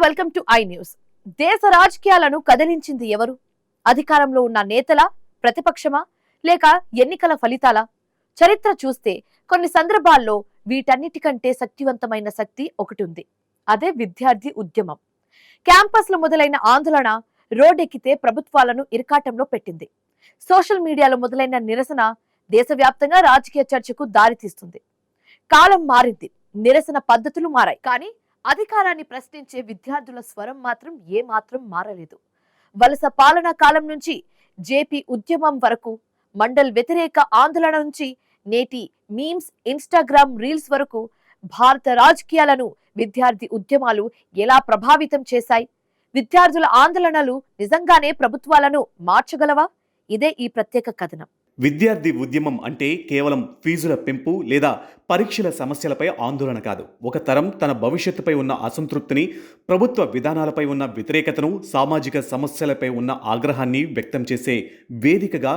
Welcome to I news. దేశ రాజకీయాలను కదిలించింది ఎవరు? అధికారంలో ఉన్న నేతల, ప్రతిపక్షమా, లేక ఎన్నికల ఫలితాలా? చరిత్ర చూస్తే కొన్ని సందర్భాల్లో వీటన్నిటికంటే శక్తివంతమైన శక్తి ఒకటి ఉంది. అదే విద్యార్థి ఉద్యమం. క్యాంపస్లో మొదలైన ఆందోళన రోడ్డెక్కితే ప్రభుత్వాలను ఇరకాటంలో పెట్టింది. సోషల్ మీడియాలో మొదలైన నిరసన దేశవ్యాప్తంగా రాజకీయ చర్చకు దారితీస్తుంది. కాలం మారింది, నిరసన పద్ధతులు మారాయి, కానీ అధికారాన్ని ప్రశ్నించే విద్యార్థుల స్వరం మాత్రం ఏమాత్రం మారలేదు. వలస పాలనా కాలం నుంచి జేపీ ఉద్యమం వరకు, మండల్ వ్యతిరేక ఆందోళన నుంచి నేటి మీమ్స్, ఇన్స్టాగ్రామ్ రీల్స్ వరకు భారత రాజకీయాలను విద్యార్థి ఉద్యమాలు ఎలా ప్రభావితం చేశాయి? విద్యార్థుల ఆందోళనలు నిజంగానే ప్రభుత్వాలను మార్చగలవా? ఇదే ఈ ప్రత్యేక కథనం. విద్యార్థి ఉద్యమం అంటే కేవలం ఫీజుల పెంపు లేదా పరీక్షల సమస్యలపై ఆందోళన కాదు. ఒక తరం తన భవిష్యత్తుపై ఉన్న అసంతృప్తిని, ప్రభుత్వ విధానాలపై ఉన్న వ్యతిరేకతను, సామాజిక సమస్యలపై ఉన్న ఆగ్రహాన్ని వ్యక్తం చేసే వేదికగా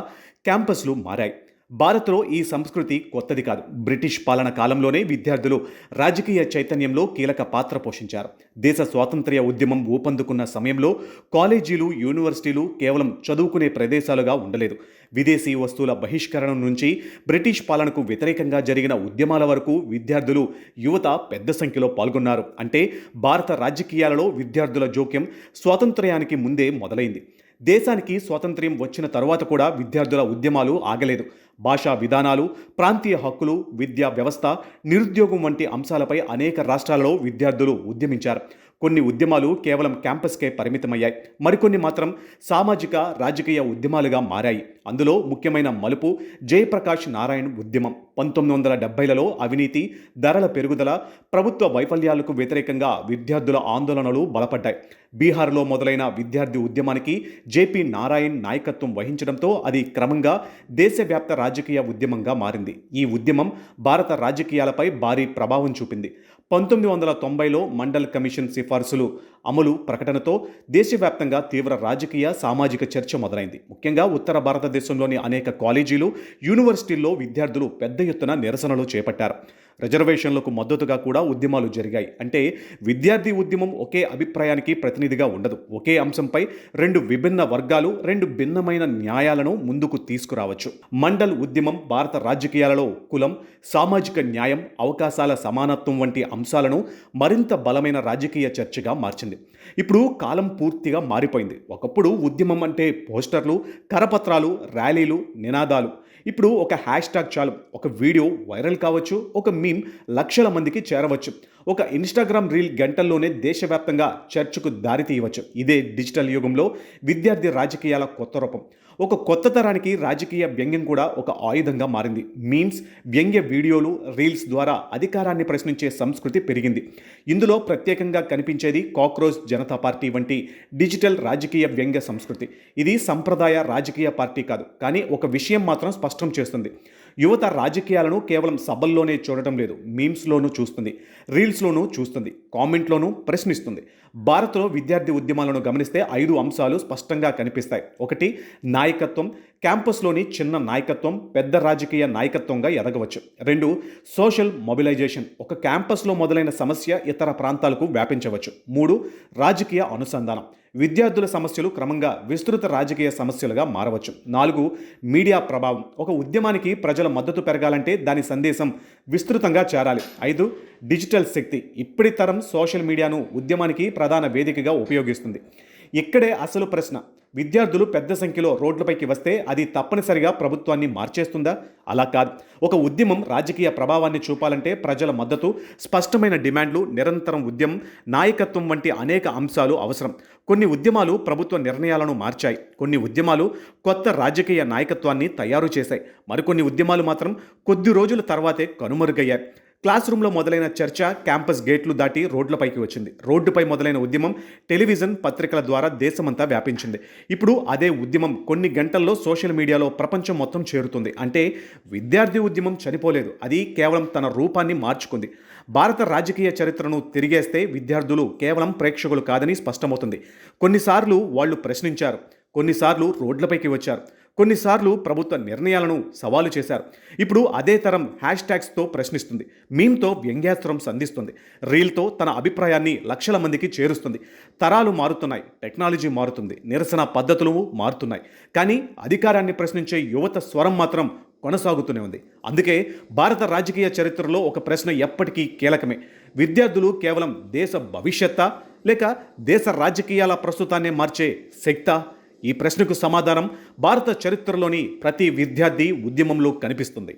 క్యాంపస్లు మారాయి. భారత్లో ఈ సంస్కృతి కొత్తది కాదు. బ్రిటిష్ పాలన కాలంలోనే విద్యార్థులు రాజకీయ చైతన్యంలో కీలక పాత్ర పోషించారు. దేశ స్వాతంత్ర్య ఉద్యమం ఊపందుకున్న సమయంలో కాలేజీలు, యూనివర్సిటీలు కేవలం చదువుకునే ప్రదేశాలుగా ఉండలేదు. విదేశీ వస్తువుల బహిష్కరణ నుంచి బ్రిటిష్ పాలనకు వ్యతిరేకంగా జరిగిన ఉద్యమాల వరకు విద్యార్థులు, యువత పెద్ద సంఖ్యలో పాల్గొన్నారు. అంటే భారత రాజకీయాలలో విద్యార్థుల జోక్యం స్వాతంత్ర్యానికి ముందే మొదలైంది. దేశానికి స్వాతంత్ర్యం వచ్చిన తరువాత కూడా విద్యార్థుల ఉద్యమాలు ఆగలేదు. భాషా విధానాలు, ప్రాంతీయ హక్కులు, విద్యా వ్యవస్థ, నిరుద్యోగం వంటి అంశాలపై అనేక రాష్ట్రాలలో విద్యార్థులు ఉద్యమించారు. కొన్ని ఉద్యమాలు కేవలం క్యాంపస్కే పరిమితమయ్యాయి, మరికొన్ని మాత్రం సామాజిక, రాజకీయ ఉద్యమాలుగా మారాయి. అందులో ముఖ్యమైన మలుపు జయప్రకాష్ నారాయణ్ ఉద్యమం. 1970లలో అవినీతి, ధరల పెరుగుదల, ప్రభుత్వ వైఫల్యాలకు వ్యతిరేకంగా విద్యార్థుల ఆందోళనలు బలపడ్డాయి. బీహార్లో మొదలైన విద్యార్థి ఉద్యమానికి జేపీ నారాయణ్ నాయకత్వం వహించడంతో అది క్రమంగా దేశవ్యాప్త రాజకీయ ఉద్యమంగా మారింది. ఈ ఉద్యమం భారత రాజకీయాలపై భారీ ప్రభావం చూపింది. 1990లో మండల్ కమిషన్ సిఫార్సులు అమలు ప్రకటనతో దేశవ్యాప్తంగా తీవ్ర రాజకీయ, సామాజిక చర్చ మొదలైంది. ముఖ్యంగా ఉత్తర భారతదేశంలోని అనేక కాలేజీలు, యూనివర్సిటీల్లో విద్యార్థులు పెద్ద ఎత్తున నిరసనలు చేపట్టారు. రిజర్వేషన్లకు మద్దతుగా కూడా ఉద్యమాలు జరిగాయి. అంటే విద్యార్థి ఉద్యమం ఒకే అభిప్రాయానికి ప్రతినిధిగా ఉండదు. ఒకే అంశంపై రెండు విభిన్న వర్గాలు, రెండు భిన్నమైన న్యాయాలను ముందుకు తీసుకురావచ్చు. మండల్ ఉద్యమం భారత రాజకీయాలలో కులం, సామాజిక న్యాయం, అవకాశాల సమానత్వం వంటి అంశాలను మరింత బలమైన రాజకీయ చర్చగా మార్చింది. ఇప్పుడు కాలం పూర్తిగా మారిపోయింది. ఒకప్పుడు ఉద్యమం అంటే పోస్టర్లు, కరపత్రాలు, ర్యాలీలు, నినాదాలు. ఇప్పుడు ఒక హ్యాష్ ట్యాగ్ చాలు, ఒక వీడియో వైరల్ కావచ్చు, ఒక మీమ్ లక్షల మందికి చేరవచ్చు, ఒక ఇన్స్టాగ్రామ్ రీల్ గంటల్లోనే దేశవ్యాప్తంగా చర్చకు దారి తీయవచ్చు. ఇదే డిజిటల్ యుగంలో విద్యార్థి రాజకీయాల కొత్త రూపం. ఒక కొత్త తరానికి రాజకీయ వ్యంగ్యం కూడా ఒక ఆయుధంగా మారింది. మీమ్స్, వ్యంగ్య వీడియోలు, రీల్స్ ద్వారా అధికారాన్ని ప్రశ్నించే సంస్కృతి పెరిగింది. ఇందులో ప్రత్యేకంగా కనిపించేది కాక్రోచ్ జనతా పార్టీ వంటి డిజిటల్ రాజకీయ వ్యంగ్య సంస్కృతి. ఇది సంప్రదాయ రాజకీయ పార్టీ కాదు, కానీ ఒక విషయం మాత్రం స్పష్టం చేస్తుంది. యువత రాజకీయాలను కేవలం సభల్లోనే చూడటం లేదు, మీమ్స్లోనూ చూస్తుంది, రీల్స్లోనూ చూస్తుంది, కామెంట్లోనూ ప్రశ్నిస్తుంది. భారత్లో విద్యార్థి ఉద్యమాలను గమనిస్తే 5 అంశాలు స్పష్టంగా కనిపిస్తాయి. 1. నాయకత్వం. క్యాంపస్లోని చిన్న నాయకత్వం పెద్ద రాజకీయ నాయకత్వంగా ఎదగవచ్చు. 2. Social mobilisation. ఒక క్యాంపస్లో మొదలైన సమస్య ఇతర ప్రాంతాలకు వ్యాపించవచ్చు. 3. రాజకీయ అనుసంధానం. విద్యార్థుల సమస్యలు క్రమంగా విస్తృత రాజకీయ సమస్యలుగా మారవచ్చు. 4. మీడియా ప్రభావం. ఒక ఉద్యమానికి ప్రజల మద్దతు పెరగాలంటే దాని సందేశం విస్తృతంగా చేరాలి. 5. డిజిటల్ శక్తి. ఇప్పటి తరం సోషల్ మీడియాను ఉద్యమానికి ప్రధాన వేదికగా ఉపయోగిస్తుంది. ఇక్కడే అసలు ప్రశ్న. విద్యార్థులు పెద్ద సంఖ్యలో రోడ్లపైకి వస్తే అది తప్పనిసరిగా ప్రభుత్వాన్ని మార్చేస్తుందా? అలా కాదు. ఒక ఉద్యమం రాజకీయ ప్రభావాన్ని చూపాలంటే ప్రజల మద్దతు, స్పష్టమైన డిమాండ్లు, నిరంతరం ఉద్యమం, నాయకత్వం వంటి అనేక అంశాలు అవసరం. కొన్ని ఉద్యమాలు ప్రభుత్వ నిర్ణయాలను మార్చాయి, కొన్ని ఉద్యమాలు కొత్త రాజకీయ నాయకత్వాన్ని తయారు చేశాయి, మరికొన్ని ఉద్యమాలు మాత్రం కొద్ది రోజుల తర్వాతే కనుమరుగయ్యాయి. క్లాస్ రూమ్లో మొదలైన చర్చ క్యాంపస్ గేట్లు దాటి రోడ్లపైకి వచ్చింది. రోడ్డుపై మొదలైన ఉద్యమం టెలివిజన్, పత్రికల ద్వారా దేశమంతా వ్యాపించింది. ఇప్పుడు అదే ఉద్యమం కొన్ని గంటల్లో సోషల్ మీడియాలో ప్రపంచం మొత్తం చేరుతుంది. అంటే విద్యార్థి ఉద్యమం చనిపోలేదు, అది కేవలం తన రూపాన్ని మార్చుకుంది. భారత రాజకీయ చరిత్రను తిరిగేస్తే విద్యార్థులు కేవలం ప్రేక్షకులు కాదని స్పష్టమవుతుంది. కొన్నిసార్లు వాళ్ళు ప్రశ్నించారు, కొన్నిసార్లు రోడ్లపైకి వచ్చారు, కొన్నిసార్లు ప్రభుత్వ నిర్ణయాలను సవాలు చేశారు. ఇప్పుడు అదే తరం హ్యాష్ ట్యాగ్స్తో ప్రశ్నిస్తుంది, మీమ్తో వ్యంగ్యాస్త్రం సంధిస్తుంది, రీల్తో తన అభిప్రాయాన్ని లక్షల మందికి చేరుస్తుంది. తరాలు మారుతున్నాయి, టెక్నాలజీ మారుతుంది, నిరసన పద్ధతులు మారుతున్నాయి. కానీ అధికారాన్ని ప్రశ్నించే యువత స్వరం మాత్రం కొనసాగుతూనే ఉంది. అందుకే భారత రాజకీయ చరిత్రలో ఒక ప్రశ్న ఎప్పటికీ కీలకమే. విద్యార్థులు కేవలం దేశ భవిష్యత్తా లేక దేశ రాజకీయాల ప్రస్తుతాన్నే మార్చే శక్తా? ఈ ప్రశ్నకు సమాధానం భారత చరిత్రలోని ప్రతి విద్యార్థి ఉద్యమంలో కనిపిస్తుంది.